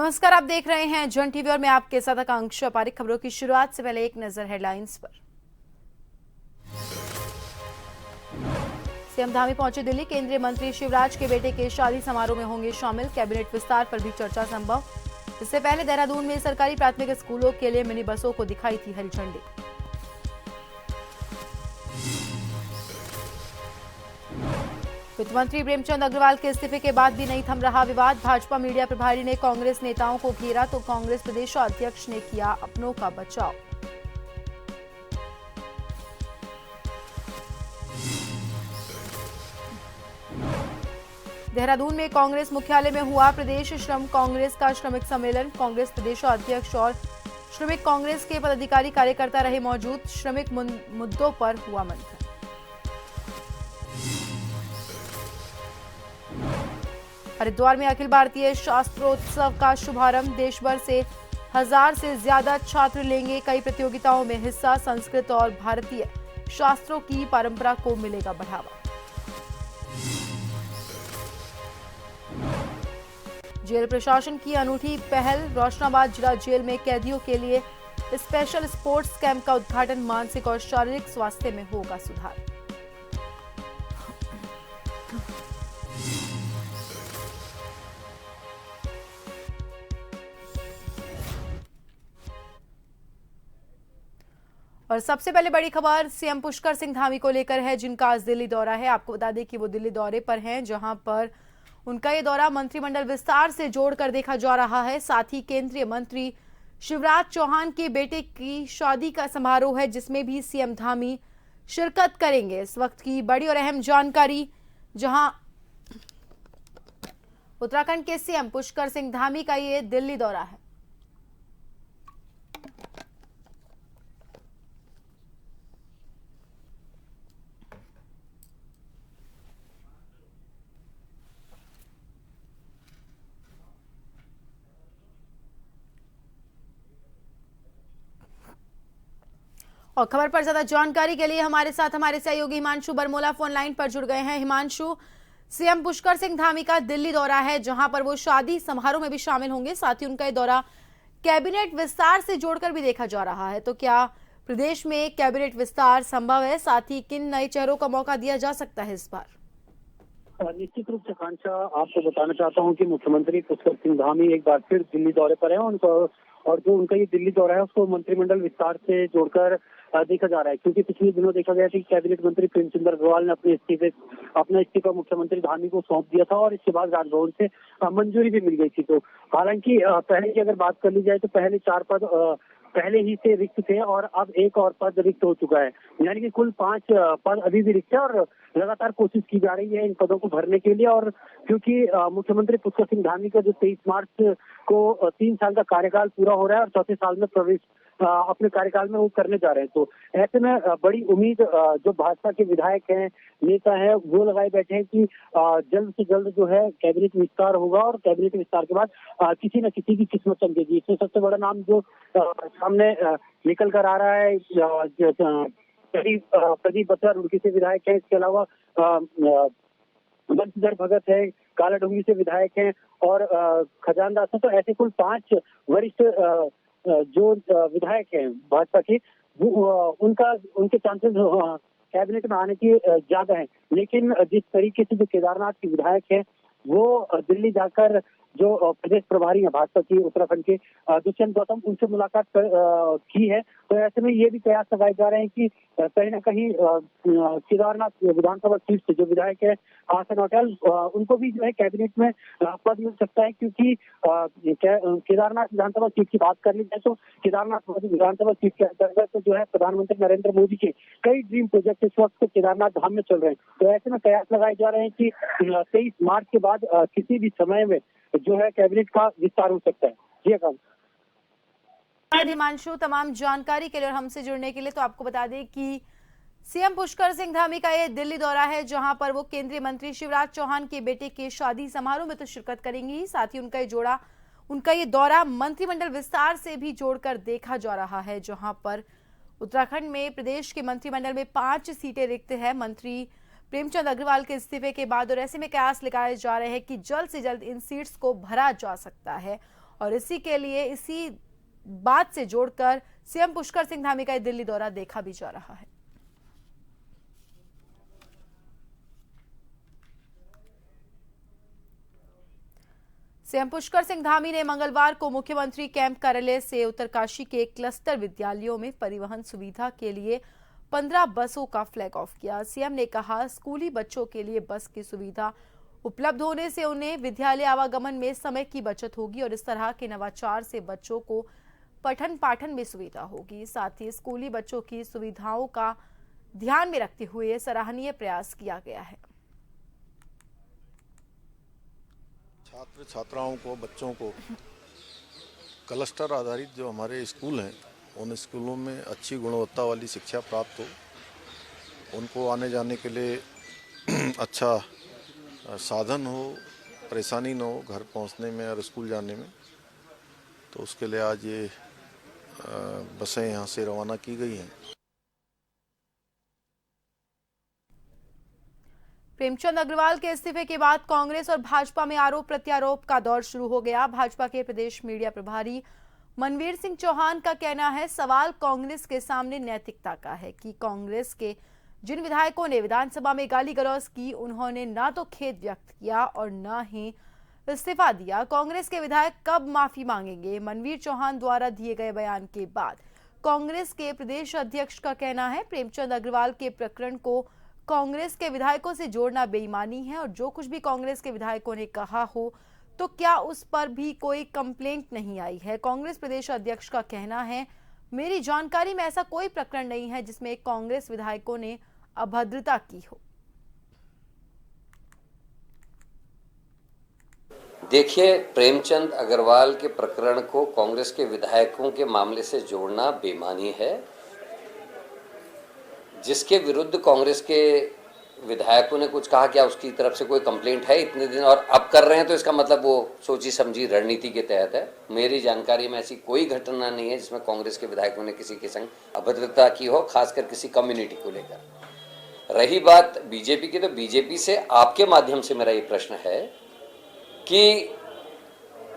नमस्कार, आप देख रहे हैं जन टीवी और मैं आपके साथ आकांक्षा पारिक। खबरों की शुरुआत से पहले एक नजर हेडलाइंस पर। सीएम धामी पहुंचे दिल्ली, केंद्रीय मंत्री शिवराज के बेटे के शादी समारोह में होंगे शामिल। कैबिनेट विस्तार पर भी चर्चा संभव। इससे पहले देहरादून में सरकारी प्राथमिक स्कूलों के लिए मिनी बसों को दिखाई थी हरी झंडी। वित्त मंत्री प्रेमचंद अग्रवाल के इस्तीफे के बाद भी नहीं थम रहा विवाद। भाजपा मीडिया प्रभारी ने कांग्रेस नेताओं को घेरा तो कांग्रेस प्रदेशाध्यक्ष ने किया अपनों का बचाव। देहरादून में कांग्रेस मुख्यालय में हुआ प्रदेश श्रम कांग्रेस का श्रमिक सम्मेलन। कांग्रेस प्रदेशाध्यक्ष और श्रमिक कांग्रेस के पदाधिकारी कार्यकर्ता रहे मौजूद। श्रमिक मुद्दों पर हुआ मंथन। हरिद्वार में अखिल भारतीय शास्त्रोत्सव का शुभारंभ। देश भर से 1000 से ज्यादा छात्र लेंगे कई प्रतियोगिताओं में हिस्सा। संस्कृत और भारतीय शास्त्रों की परंपरा को मिलेगा बढ़ावा। जेल प्रशासन की अनूठी पहल। रोशनाबाद जिला जेल में कैदियों के लिए स्पेशल स्पोर्ट्स कैंप का उद्घाटन। मानसिक और शारीरिक स्वास्थ्य में होगा सुधार। और सबसे पहले बड़ी खबर सीएम पुष्कर सिंह धामी को लेकर है, जिनका आज दिल्ली दौरा है। आपको बता दें कि वो दिल्ली दौरे पर हैं, जहां पर उनका ये दौरा मंत्रिमंडल विस्तार से जोड़कर देखा जा रहा है। साथ ही केंद्रीय मंत्री शिवराज चौहान के बेटे की शादी का समारोह है, जिसमें भी सीएम धामी शिरकत करेंगे। इस वक्त की बड़ी और अहम जानकारी, जहां उत्तराखंड के सीएम पुष्कर सिंह धामी का ये दिल्ली दौरा है। और खबर पर ज्यादा जानकारी के लिए हमारे साथ हमारे सहयोगी हिमांशु बरमोला फोन लाइन पर जुड़ गए हैं। हिमांशु, सीएम पुष्कर सिंह धामी का दिल्ली दौरा है, जहां पर वो शादी समारोह में भी शामिल होंगे। साथ ही उनका ये दौरा कैबिनेट विस्तार से जोड़कर भी देखा जा रहा है। तो क्या प्रदेश में कैबिनेट विस्तार संभव है? साथ ही किन नए चेहरों का मौका दिया जा सकता है इस बार? निश्चित रूप से कांक्षा, आपको बताना चाहता हूं कि मुख्यमंत्री पुष्कर सिंह धामी एक बार फिर दिल्ली दौरे पर है। और जो उनका ये दिल्ली दौरा है उसको मंत्रिमंडल विस्तार से जोड़कर देखा जा रहा है, क्योंकि पिछले दिनों देखा गया कि कैबिनेट मंत्री प्रेमचंद अग्रवाल ने अपना इस्तीफा मुख्यमंत्री धामी को सौंप दिया था और इसके बाद राजभवन से मंजूरी भी मिल गई थी। तो हालांकि पहले की अगर बात कर ली जाए तो पहले 4 पद पहले ही से रिक्त थे और अब एक और पद रिक्त हो चुका है, यानी कि कुल 5 पद अभी भी रिक्त है और लगातार कोशिश की जा रही है इन पदों को भरने के लिए। और क्योंकि मुख्यमंत्री पुष्कर सिंह धामी का जो 23 मार्च को 3 साल का कार्यकाल पूरा हो रहा है और चौथे साल में प्रवेश अपने कार्यकाल में वो करने जा रहे हैं, तो ऐसे में बड़ी उम्मीद जो भाजपा के विधायक हैं, नेता हैं, वो लगाए बैठे हैं कि जल्द से जल्द जो है कैबिनेट विस्तार होगा और कैबिनेट विस्तार के बाद किसी न किसी की किस्मत चमकेगी। इसमें सबसे बड़ा नाम जो सामने निकल कर आ रहा है, प्रदीप बत्रा रुड़की से विधायक है। इसके अलावा बंशीधर भगत है, कालाडूंगी से विधायक हैं और खजान दास है। तो ऐसे कुल 5 वरिष्ठ जो विधायक हैं भाजपा के, उनके चांसेस कैबिनेट में आने की ज्यादा है। लेकिन जिस तरीके से जो केदारनाथ के विधायक हैं वो दिल्ली जाकर जो प्रदेश प्रभारी हैं भाजपा की उत्तराखंड के दुष्यंत गौतम, उनसे मुलाकात की है, तो ऐसे में ये भी प्रयास लगाए जा रहे हैं कि कहीं ना कहीं केदारनाथ विधानसभा सीट से जो विधायक है आसन होटल, उनको भी जो है कैबिनेट में पद मिल सकता है। क्योंकि केदारनाथ विधानसभा सीट की बात कर ली जाए तो केदारनाथ विधानसभा सीट के अंतर्गत जो है प्रधानमंत्री नरेंद्र मोदी के कई ड्रीम प्रोजेक्ट इस वक्त केदारनाथ धाम में चल रहे हैं। तो ऐसे में प्रयास लगाए जा रहे हैं कि 23 मार्च के बाद किसी भी समय में जो है कैबिनेट का विस्तार हो सकता है। जी हिमांशु, तमाम जानकारी के लिए और हमसे जुड़ने के लिए। तो आपको बता दें कि सीएम पुष्कर सिंह धामी का ये दिल्ली दौरा है, जहां पर वो केंद्रीय मंत्री शिवराज चौहान के बेटे के शादी समारोह में तो शिरकत करेंगी। साथ ही उनका ये दौरा मंत्रिमंडल विस्तार से भी जोड़कर देखा जा रहा है, जहां पर उत्तराखंड में प्रदेश के मंत्रिमंडल में 5 सीटें रिक्त है मंत्री प्रेमचंद अग्रवाल के इस्तीफे के बाद। और ऐसे में कयास लगाए जा रहे हैं कि जल्द से जल्द इन सीट्स को भरा जा सकता है और इसी बात से जोड़कर सीएम पुष्कर सिंह धामी का दिल्ली दौरा देखा भी जा रहा है। सीएम पुष्कर सिंह धामी ने मंगलवार को मुख्यमंत्री कैंप कार्यालय से उत्तरकाशी के क्लस्टर विद्यालयों में परिवहन सुविधा के लिए 15 बसों का फ्लैग ऑफ किया। सीएम ने कहा, स्कूली बच्चों के लिए बस की सुविधा उपलब्ध होने से उन्हें विद्यालय आवागमन में समय की बचत होगी और इस तरह के नवाचार से बच्चों को पठन पाठन में सुविधा होगी। साथ ही स्कूली बच्चों की सुविधाओं का ध्यान में रखते हुए सराहनीय प्रयास किया गया है। छात्र छात्राओं को, बच्चों को क्लस्टर आधारित जो हमारे स्कूल हैं, उन स्कूलों में अच्छी गुणवत्ता वाली शिक्षा प्राप्त हो, उनको आने जाने के लिए अच्छा साधन हो, परेशानी न हो घर पहुंचने में और स्कूल जाने में। तो उसके लिए आज ये बसें यहाँ से रवाना की गई हैं। प्रेमचंद अग्रवाल के इस्तीफे के बाद कांग्रेस और भाजपा में आरोप प्रत्यारोप का दौर शुरू हो गया। भाजपा के प्रदेश मीडिया प्रभारी मनवीर सिंह चौहान का कहना है, सवाल कांग्रेस के सामने नैतिकता का है कि कांग्रेस के जिन विधायकों ने विधानसभा में गाली गलौज की, उन्होंने ना तो खेद व्यक्त किया और न ही इस्तीफा दिया। कांग्रेस के विधायक कब माफी मांगेंगे? मनवीर चौहान द्वारा दिए गए बयान के बाद कांग्रेस के प्रदेश अध्यक्ष का कहना है, प्रेमचंद अग्रवाल के प्रकरण को कांग्रेस के विधायकों से जोड़ना बेईमानी है और जो कुछ भी कांग्रेस के विधायकों ने कहा हो तो क्या उस पर भी कोई कंप्लेंट नहीं आई है। कांग्रेस प्रदेश अध्यक्ष का कहना है, मेरी जानकारी में ऐसा कोई प्रकरण नहीं है जिसमें कांग्रेस विधायकों ने अभद्रता की हो। देखिए, प्रेमचंद अग्रवाल के प्रकरण को कांग्रेस के विधायकों के मामले से जोड़ना बेईमानी है। जिसके विरुद्ध कांग्रेस के विधायकों ने कुछ कहा, क्या उसकी तरफ से कोई कंप्लेंट है इतने दिन और अब कर रहे हैं, तो इसका मतलब वो सोची समझी रणनीति के तहत है। मेरी जानकारी में ऐसी कोई घटना नहीं है जिसमें कांग्रेस के विधायकों ने किसी के संग अभद्रता की हो, खासकर किसी कम्युनिटी को लेकर। रही बात बीजेपी की, तो बीजेपी से आपके माध्यम से मेरा ये प्रश्न है कि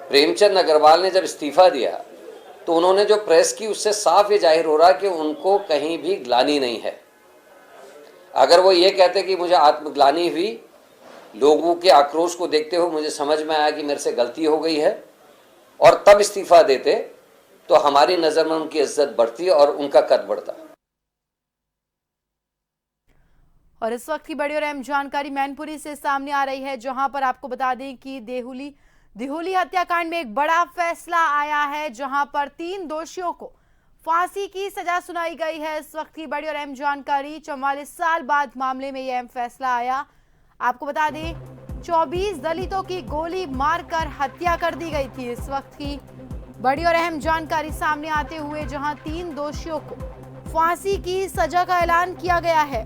प्रेमचंद अग्रवाल ने जब इस्तीफा दिया तो उन्होंने जो प्रेस की, उससे साफ ये जाहिर हो रहा कि उनको कहीं भी ग्लानि नहीं है। अगर वो ये कहते कि मुझे आत्मग्लानि हुई, लोगों के आक्रोश को देखते हुए मुझे समझ में आया कि मेरे से गलती हो गई है और तब इस्तीफा देते, तो हमारी नजर में उनकी इज्जत बढ़ती और उनका कद बढ़ता। और इस वक्त की बड़ी और अहम जानकारी मैनपुरी से सामने आ रही है, जहां पर आपको बता दें कि दिहोली हत्याकांड में एक बड़ा फैसला आया है, जहां पर 3 दोषियों को फांसी की सजा सुनाई गई है। इस वक्त की बड़ी और अहम जानकारी, 44 साल बाद मामले में यह अहम फैसला आया। आपको बता दें, 24 दलितों की गोली मारकर हत्या कर दी गई थी। इस वक्त की बड़ी और अहम जानकारी सामने आते हुए जहां 3 दोषियों को फांसी की सजा का ऐलान किया गया है।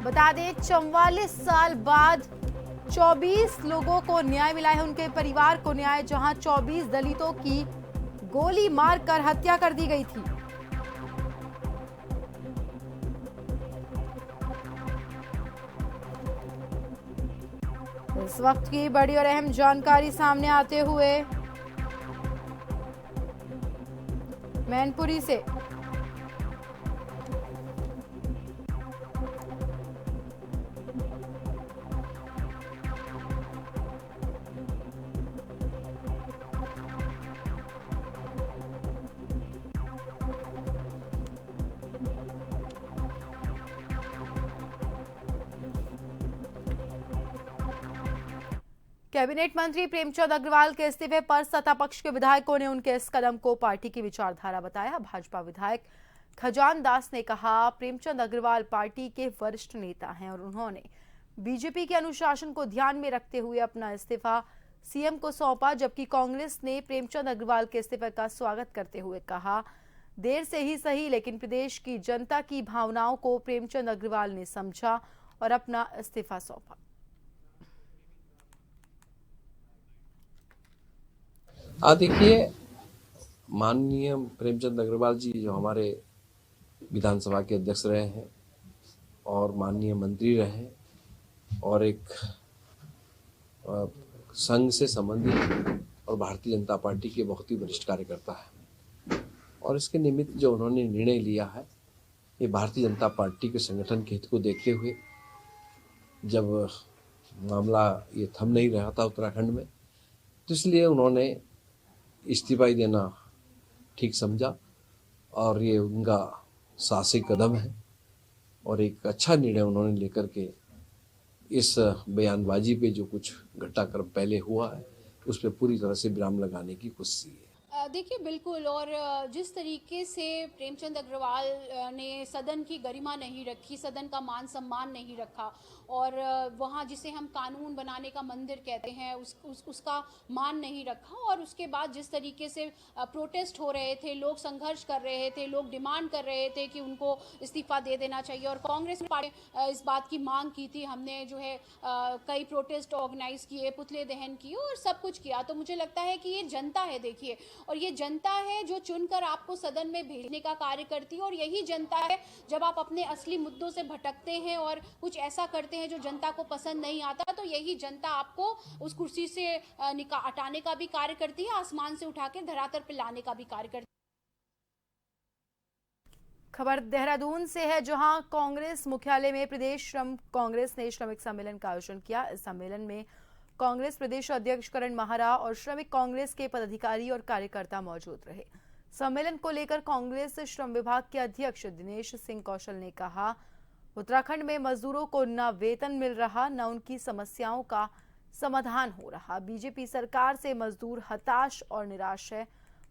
बता दें, 44 साल बाद 24 लोगों को न्याय मिला है, उनके परिवार को न्याय, जहां 24 दलितों की गोली मारकर हत्या कर दी गई थी। इस वक्त की बड़ी और अहम जानकारी सामने आते हुए मैनपुरी से कैबिनेट मंत्री प्रेमचंद अग्रवाल के इस्तीफे पर सत्ता पक्ष के विधायकों ने उनके इस कदम को पार्टी की विचारधारा बताया। भाजपा विधायक खजान दास ने कहा, प्रेमचंद अग्रवाल पार्टी के वरिष्ठ नेता हैं और उन्होंने बीजेपी के अनुशासन को ध्यान में रखते हुए अपना इस्तीफा सीएम को सौंपा, जबकि कांग्रेस ने प्रेमचंद अग्रवाल के इस्तीफे का स्वागत करते हुए कहा, देर से ही सही लेकिन प्रदेश की जनता की भावनाओं को प्रेमचंद अग्रवाल ने समझा और अपना इस्तीफा सौंपा। देखिए, माननीय प्रेमचंद अग्रवाल जी जो हमारे विधानसभा के अध्यक्ष रहे हैं और माननीय मंत्री रहे और एक संघ से संबंधित और भारतीय जनता पार्टी के बहुत ही वरिष्ठ कार्यकर्ता है और इसके निमित्त जो उन्होंने निर्णय लिया है ये भारतीय जनता पार्टी के संगठन के हित को देखते हुए, जब मामला ये थम नहीं रहा था उत्तराखंड में, तो इसलिए उन्होंने इस्तीफा ही देना ठीक समझा और ये उनका साहसिक कदम है और एक अच्छा निर्णय उन्होंने लेकर के इस बयानबाजी पे जो कुछ घटनाक्रम पहले हुआ है उस पर पूरी तरह से विराम लगाने की कोशिश की है। देखिए बिल्कुल, और जिस तरीके से प्रेमचंद अग्रवाल ने सदन की गरिमा नहीं रखी, सदन का मान सम्मान नहीं रखा और वहाँ जिसे हम कानून बनाने का मंदिर कहते हैं उसका मान नहीं रखा और उसके बाद जिस तरीके से प्रोटेस्ट हो रहे थे, लोग संघर्ष कर रहे थे, लोग डिमांड कर रहे थे कि उनको इस्तीफा दे देना चाहिए और कांग्रेस पार्टी इस बात की मांग की थी। हमने जो है कई प्रोटेस्ट ऑर्गेनाइज किए, पुतले दहन किए और सब कुछ किया। तो मुझे लगता है कि ये जनता है, देखिए, और ये जनता है जो चुनकर आपको सदन में भेजने का कार्य करती है और यही जनता है जब आप अपने असली मुद्दों से भटकते हैं और कुछ ऐसा करते हैं जो जनता को पसंद नहीं आता, तो यही जनता आपको उस कुर्सी से हटाने का भी कार्य करती है, आसमान से उठा के धरातल पर लाने का भी कार्य करती है। खबर देहरादून से है, जहां कांग्रेस मुख्यालय में प्रदेश श्रम कांग्रेस ने श्रमिक सम्मेलन का आयोजन किया। इस सम्मेलन में कांग्रेस प्रदेश अध्यक्ष करण माहरा और श्रमिक कांग्रेस के पदाधिकारी और कार्यकर्ता मौजूद रहे। सम्मेलन को लेकर कांग्रेस श्रम विभाग के अध्यक्ष दिनेश सिंह कौशल ने कहा, उत्तराखंड में मजदूरों को न वेतन मिल रहा, न उनकी समस्याओं का समाधान हो रहा। बीजेपी सरकार से मजदूर हताश और निराश है।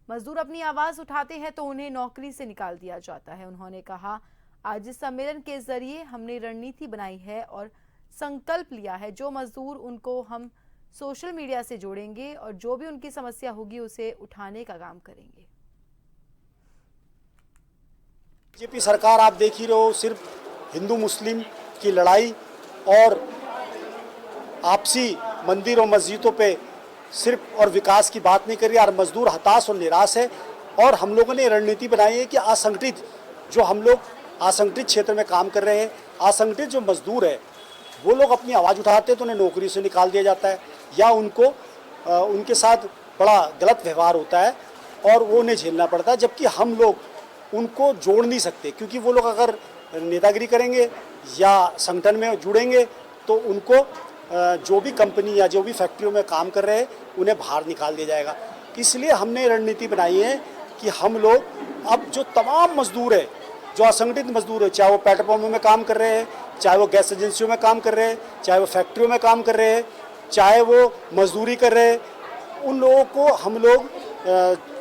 मजदूर अपनी आवाज उठाते हैं तो उन्हें नौकरी से निकाल दिया जाता है। उन्होंने कहा, आज इस सम्मेलन के जरिए हमने रणनीति बनाई है और संकल्प लिया है, जो मजदूर उनको हम सोशल मीडिया से जोड़ेंगे और जो भी उनकी समस्या होगी उसे उठाने का काम करेंगे। बीजेपी सरकार आप देख ही रहे हो, सिर्फ हिंदू मुस्लिम की लड़ाई और आपसी मंदिर और मस्जिदों पे सिर्फ और विकास की बात नहीं कर रही और मजदूर हताश और निराश है। और हम लोगों ने रणनीति बनाई है कि असंगठित जो हम लोग असंगठित क्षेत्र में काम कर रहे हैं, असंगठित जो मजदूर है वो लोग अपनी आवाज़ उठाते हैं तो उन्हें नौकरी से निकाल दिया जाता है या उनको उनके साथ बड़ा गलत व्यवहार होता है और वो उन्हें झेलना पड़ता है। जबकि हम लोग उनको जोड़ नहीं सकते, क्योंकि वो लोग अगर नेतागिरी करेंगे या संगठन में जुड़ेंगे तो उनको जो भी कंपनी या जो भी फैक्ट्रियों में काम कर रहे हैं उन्हें बाहर निकाल दिया जाएगा। इसलिए हमने रणनीति बनाई है कि हम लोग अब जो तमाम मजदूर है, जो असंगठित मजदूर है, चाहे वो पेट्रोल पंप में काम कर रहे हैं, चाहे वो गैस एजेंसियों में काम कर रहे हैं, चाहे वो फैक्ट्रियों में काम कर रहे हैं, चाहे वो मजदूरी कर रहे हैं, उन लोगों को हम लोग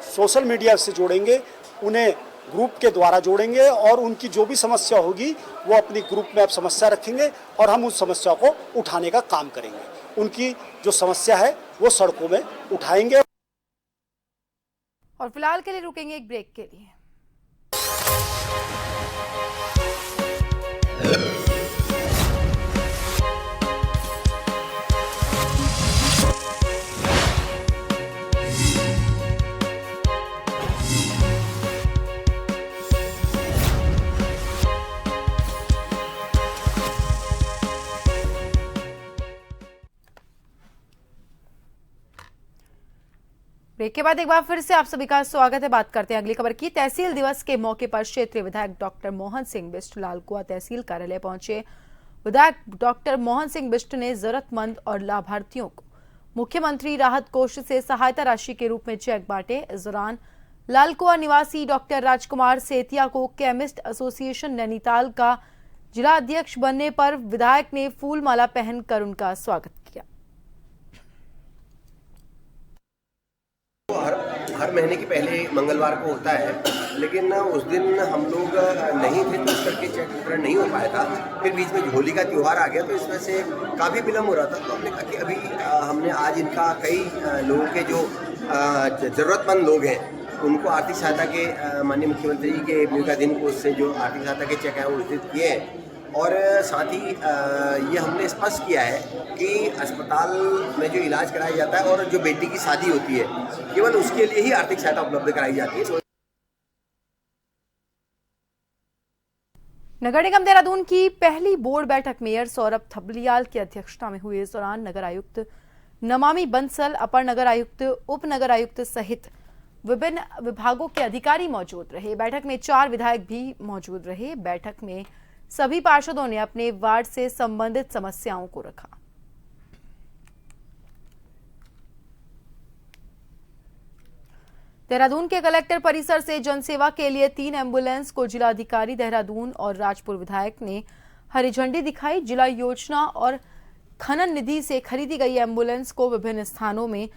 सोशल मीडिया से जोड़ेंगे, उन्हें ग्रुप के द्वारा जोड़ेंगे और उनकी जो भी समस्या होगी वो अपनी ग्रुप में आप समस्या रखेंगे और हम उस समस्या को उठाने का काम करेंगे। उनकी जो समस्या है वो सड़कों में उठाएंगे। और फिलहाल के लिए रुकेंगे एक ब्रेक के लिए। ब्रेक के बाद एक बार फिर से आप सभी का स्वागत है। बात करते हैं अगली खबर की। तहसील दिवस के मौके पर क्षेत्रीय विधायक डॉक्टर मोहन सिंह बिष्ट लालकुआ तहसील कार्यालय पहुंचे। विधायक डॉक्टर मोहन सिंह बिष्ट ने जरूरतमंद और लाभार्थियों को मुख्यमंत्री राहत कोष से सहायता राशि के रूप में चेक बांटे। इस दौरान लालकुआ निवासी डॉक्टर राजकुमार सेतिया को केमिस्ट एसोसिएशन नैनीताल का जिला अध्यक्ष बनने पर विधायक ने फूल माला पहनकर उनका स्वागत किया। हर महीने के पहले मंगलवार को होता है, लेकिन उस दिन हम लोग नहीं थे तो इस करके चेक वितरण नहीं हो पाया था। फिर बीच में होली का त्यौहार आ गया तो इस वजह से काफ़ी विलम्ब हो रहा था। तो हमने कहा कि अभी हमने आज इनका कई लोगों के जो ज़रूरतमंद लोग हैं उनको आर्थिक सहायता के माननीय मुख्यमंत्री के भूमिका दिन कोष से जो आर्थिक सहायता के चेक हैं वो वितरित किए हैं। और साथ ही ये हमने स्पष्ट किया है कि अस्पताल में जो इलाज कराया जाता है और जो बेटी की शादी होती है केवल उसके लिए ही आर्थिक सहायता उपलब्ध कराई जाती है। नगर निगम देहरादून की पहली बोर्ड बैठक मेयर सौरभ थबलियाल की अध्यक्षता में हुई। इस दौरान नगर आयुक्त नमामि बंसल, अपर नगर आयुक्त, उप नगर आयुक्त सहित विभिन्न विभागों के अधिकारी मौजूद रहे। बैठक में 4 विधायक भी मौजूद रहे। बैठक में सभी पार्षदों ने अपने वार्ड से संबंधित समस्याओं को रखा। देहरादून के कलेक्टर परिसर से जनसेवा के लिए 3 एम्बुलेंस को जिलाधिकारी देहरादून और राजपुर विधायक ने हरी झंडी दिखाई। जिला योजना और खनन निधि से खरीदी गई एम्बुलेंस को विभिन्न स्थानों में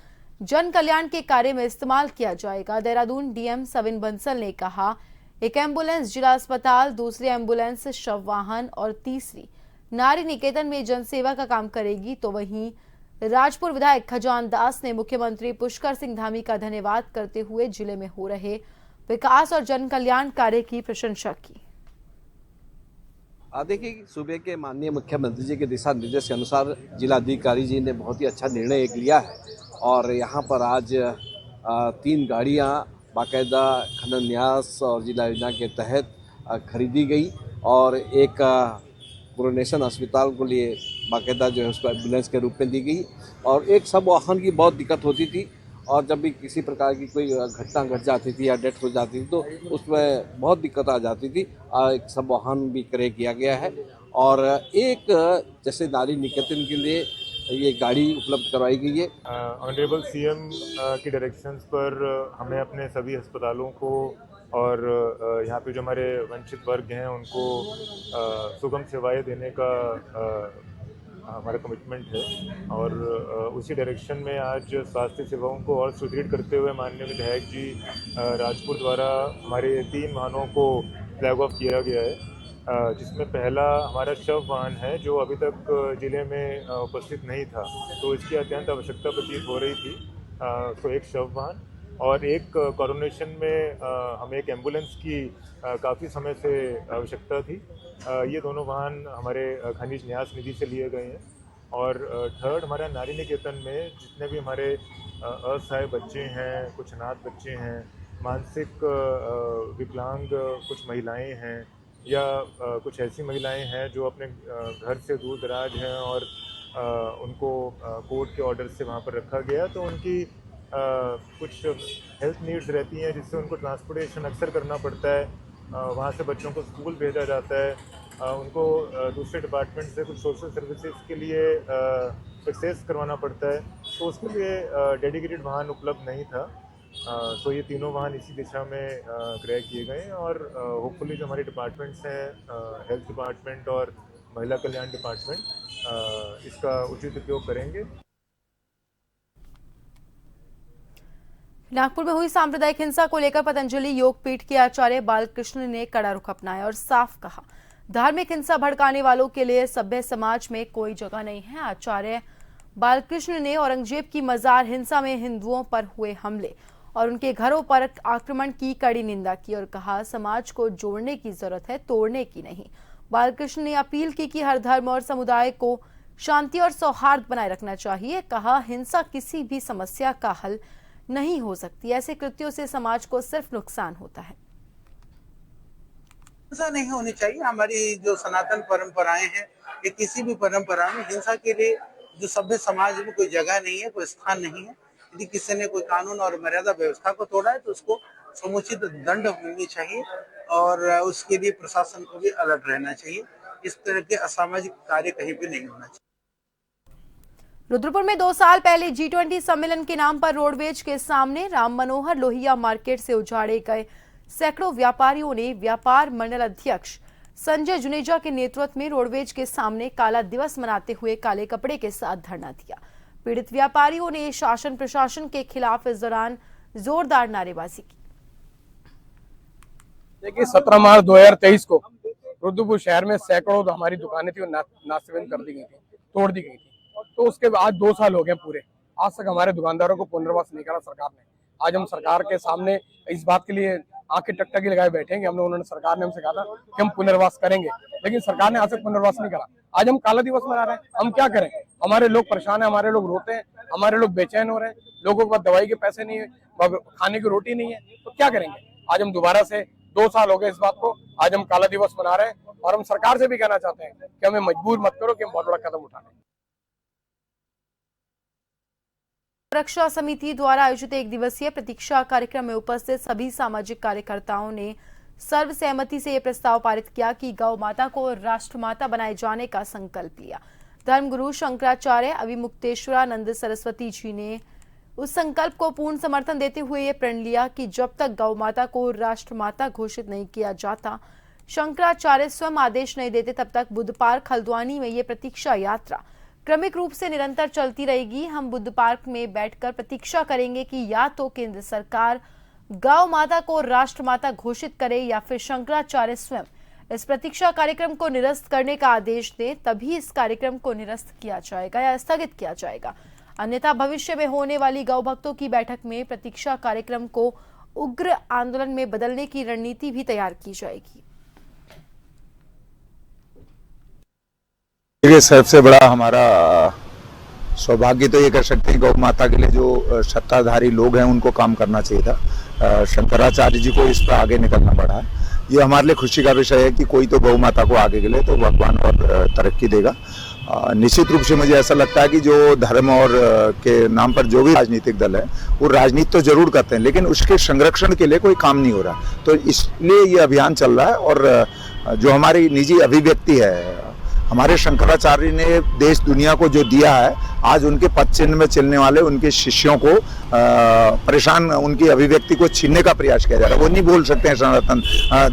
जन कल्याण के कार्य में इस्तेमाल किया जाएगा। देहरादून डीएम सविन बंसल ने कहा, एक एम्बुलेंस जिला अस्पताल, दूसरी एम्बुलेंस शव वाहन और तीसरी नारी निकेतन में जनसेवा का काम करेगी। तो वहीं राजपुर विधायक खजान दास ने मुख्यमंत्री पुष्कर सिंह धामी का धन्यवाद करते हुए जिले में हो रहे विकास और जन कल्याण कार्य की प्रशंसा की। देखिए, सूबे के माननीय मुख्यमंत्री जी के दिशा निर्देश के अनुसार जिलाधिकारी जी ने बहुत ही अच्छा निर्णय एक लिया है और यहाँ पर आज 3 गाड़ियाँ बाकायदा खनन न्यास और जिला योजना के तहत खरीदी गई और एक कोरोनेशन अस्पताल को लिए बाकायदा जो है उसको एम्बुलेंस के रूप में दी गई। और एक सब वाहन की बहुत दिक्कत होती थी और जब भी किसी प्रकार की कोई घटना घट जाती थी या डेथ हो जाती थी तो उसमें बहुत दिक्कत आ जाती थी। एक सब वाहन भी क्रय किया गया है और एक जैसे नारी निकेतन के लिए ये गाड़ी उपलब्ध करवाई गई है। ऑनरेबल सीएम की डायरेक्शंस पर हमें अपने सभी अस्पतालों को और यहाँ पे जो हमारे वंचित वर्ग हैं उनको सुगम सेवाएं देने का हमारा कमिटमेंट है और उसी डायरेक्शन में आज स्वास्थ्य सेवाओं को और सुदृढ़ करते हुए माननीय विधायक जी राजपुर द्वारा हमारे 3 वाहनों को फ्लैग ऑफ किया गया है, जिसमें पहला हमारा शव वाहन है जो अभी तक जिले में उपस्थित नहीं था, तो इसकी अत्यंत आवश्यकता प्रतीत हो रही थी। तो एक शव वाहन और एक कोरोनेशन में हमें एक एम्बुलेंस की काफ़ी समय से आवश्यकता थी। ये दोनों वाहन हमारे खनिज न्यास निधि से लिए गए हैं। और थर्ड हमारा नारी निकेतन में जितने भी हमारे असहाय बच्चे हैं, कुछ अनाथ बच्चे हैं, मानसिक विकलांग कुछ महिलाएं हैं या कुछ ऐसी महिलाएं हैं जो अपने घर से दूर दराज हैं और उनको कोर्ट के ऑर्डर से वहाँ पर रखा गया, तो उनकी कुछ हेल्थ नीड्स रहती हैं जिससे उनको ट्रांसपोर्टेशन अक्सर करना पड़ता है। वहाँ से बच्चों को स्कूल भेजा जाता है, उनको दूसरे डिपार्टमेंट से कुछ सोशल सर्विसेज के लिए एक्सेस करवाना पड़ता है, तो उसके लिए डेडिकेटेड वाहन उपलब्ध नहीं था। तो ये तीनों वाहन इसी दिशा में क्रय किए गए और होपफुली जो हमारे डिपार्टमेंट्स हैं, हेल्थ डिपार्टमेंट और महिला कल्याण डिपार्टमेंट इसका उचित उपयोग करेंगे। नागपुर में हुई सांप्रदायिक हिंसा को लेकर पतंजलि योगपीठ के आचार्य बालकृष्ण ने कड़ा रुख अपनाया और साफ कहा, धार्मिक हिंसा भड़काने वालों के लिए सभ्य समाज में कोई जगह नहीं है। आचार्य बालकृष्ण ने औरंगजेब की मजार हिंसा में हिंदुओं पर हुए हमले और उनके घरों पर आक्रमण की कड़ी निंदा की और कहा, समाज को जोड़ने की जरूरत है, तोड़ने की नहीं। बालकृष्ण ने अपील की कि हर धर्म और समुदाय को शांति और सौहार्द बनाए रखना चाहिए। कहा, हिंसा किसी भी समस्या का हल नहीं हो सकती, ऐसे कृत्यों से समाज को सिर्फ नुकसान होता है। हिंसा नहीं होनी चाहिए। हमारी जो सनातन परंपराएं हैं, ये किसी भी परंपरा में हिंसा के लिए जो सभ्य समाज में कोई जगह नहीं है, कोई स्थान नहीं है। यदि किसी ने कोई कानून और मर्यादा व्यवस्था को तोड़ा है तो उसको समुचित दंड मिलनी चाहिए और उसके लिए प्रशासन को भी अलर्ट रहना चाहिए। इस तरह के असामाजिक कार्य कहीं भी नहीं होना चाहिए। रुद्रपुर में 2 साल पहले G20 सम्मेलन के नाम पर रोडवेज के सामने राम मनोहर लोहिया मार्केट से उजाड़े गए सैकड़ों व्यापारियों ने व्यापार मंडल अध्यक्ष संजय जुनेजा के नेतृत्व में रोडवेज के सामने काला दिवस मनाते हुए काले कपड़े के साथ धरना दिया। पीड़ित व्यापारियों ने शासन प्रशासन के खिलाफ इस दौरान जोरदार नारेबाजी की। देखिए, 17 मार्च 2023 को रुद्रपुर शहर में सैकड़ों हमारी दुकानें थी, नाश्तेबंद कर दी गई थी, तोड़ दी गई थी। तो उसके बाद 2 साल हो गए पूरे, आज तक हमारे दुकानदारों को पुनर्वास नहीं करा सरकार ने। आज हम सरकार के सामने इस बात के लिए आंखें टकटकी लगाए बैठे हैं कि सरकार ने हमसे कहा था कि हम पुनर्वास करेंगे, लेकिन सरकार ने आज तक पुनर्वास नहीं करा। आज हम काला दिवस मना रहे हैं, हम क्या करें? हमारे लोग परेशान है, हमारे लोग रोते हैं, हमारे लोग बेचैन हो रहे हैं, लोगों के पास दवाई के पैसे नहीं है, खाने की रोटी नहीं है, तो क्या करेंगे? आज हम दोबारा से 2 साल हो गए इस बात को, आज हम काला दिवस मना रहे हैं और हम सरकार से भी कहना चाहते हैं कि हमें मजबूर मत करो कि हम बहुत बड़ा कदम उठा लें। रक्षा समिति द्वारा आयोजित एक दिवसीय प्रतीक्षा कार्यक्रम में उपस्थित सभी सामाजिक कार्यकर्ताओं ने सर्वसहमति से यह प्रस्ताव पारित किया कि गौ माता को राष्ट्रमाता बनाए जाने का संकल्प लिया। धर्मगुरु शंकराचार्य अविमुक्तेश्वरानंद सरस्वती जी ने उस संकल्प को पूर्ण समर्थन देते हुए ये प्रण लिया कि जब तक गौ माता को राष्ट्रमाता घोषित नहीं किया जाता, शंकराचार्य स्वयं आदेश नहीं देते, तब तक बुद्ध पार्क हल्द्वानी में ये प्रतीक्षा यात्रा क्रमिक रूप से निरंतर चलती रहेगी। हम बुद्ध पार्क में बैठकर प्रतीक्षा करेंगे कि या तो केंद्र सरकार गौ माता को राष्ट्रमाता घोषित करे या फिर शंकराचार्य स्वयं इस प्रतीक्षा कार्यक्रम को निरस्त करने का आदेश दे, तभी इस कार्यक्रम को निरस्त किया जाएगा या स्थगित किया जाएगा। अन्यथा भविष्य में होने वाली गौ भक्तों की बैठक में प्रतीक्षा कार्यक्रम को उग्र आंदोलन में बदलने की रणनीति भी तैयार की जाएगी। सबसे बड़ा हमारा सौभाग्य तो ये कह सकते हैं, गौ माता के लिए जो सत्ताधारी लोग हैं उनको काम करना चाहिए था। शंकराचार्य जी को इस पर आगे निकलना पड़ा है। ये हमारे लिए खुशी का विषय है कि कोई तो गौ माता को आगे के लिए तो भगवान और तरक्की देगा। निश्चित रूप से मुझे ऐसा लगता है कि जो धर्म और के नाम पर जो भी राजनीतिक दल है वो राजनीति तो जरूर करते हैं, लेकिन उसके संरक्षण के लिए कोई काम नहीं हो रहा। तो इसलिए ये अभियान चल रहा है। और जो हमारी निजी अभिव्यक्ति है, हमारे शंकराचार्य ने देश दुनिया को जो दिया है, आज उनके पद चिन्ह में चलने वाले उनके शिष्यों को परेशान, उनकी अभिव्यक्ति को छीनने का प्रयास किया जा रहा है। वो नहीं बोल सकते हैं सनातन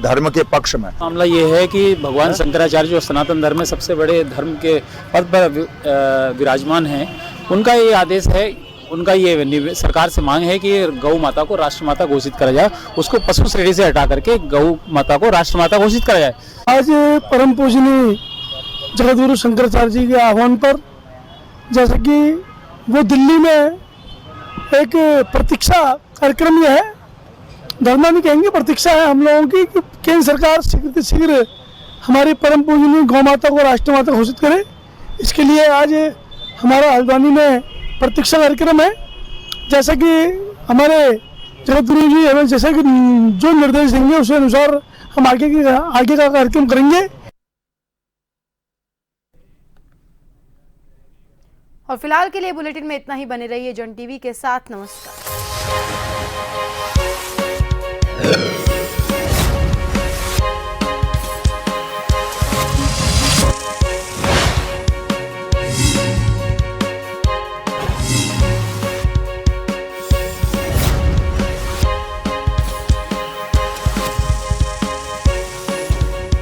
धर्म के पक्ष में। मामला ये है कि भगवान शंकराचार्य जो सनातन धर्म में सबसे बड़े धर्म के पद पर विराजमान हैं, उनका ये आदेश है, उनका ये सरकार से मांग है कि गौ माता को राष्ट्रमाता घोषित करा जाए, उसको पशु श्रेणी से हटा करके गौ माता को राष्ट्रमाता घोषित करा जाए। आज परम पूजनीय जगतगुरु शंकराचार्य जी के आह्वान पर, जैसे कि वो दिल्ली में एक प्रतीक्षा कार्यक्रम यह है, धरना नहीं कहेंगे, प्रतीक्षा है हम लोगों की कि केंद्र सरकार शीघ्र हमारी परम पूजनीय गौ माता को राष्ट्रमाता घोषित करे। इसके लिए आज हमारा हल्द्वानी में प्रतीक्षा कार्यक्रम है। जैसे कि हमारे जगतगुरु जी हमें जैसे कि जो निर्देश देंगे उस अनुसार हम आगे का कार्यक्रम करेंगे। और फिलहाल के लिए बुलेटिन में इतना ही। बने रहिए जन टीवी के साथ। नमस्कार।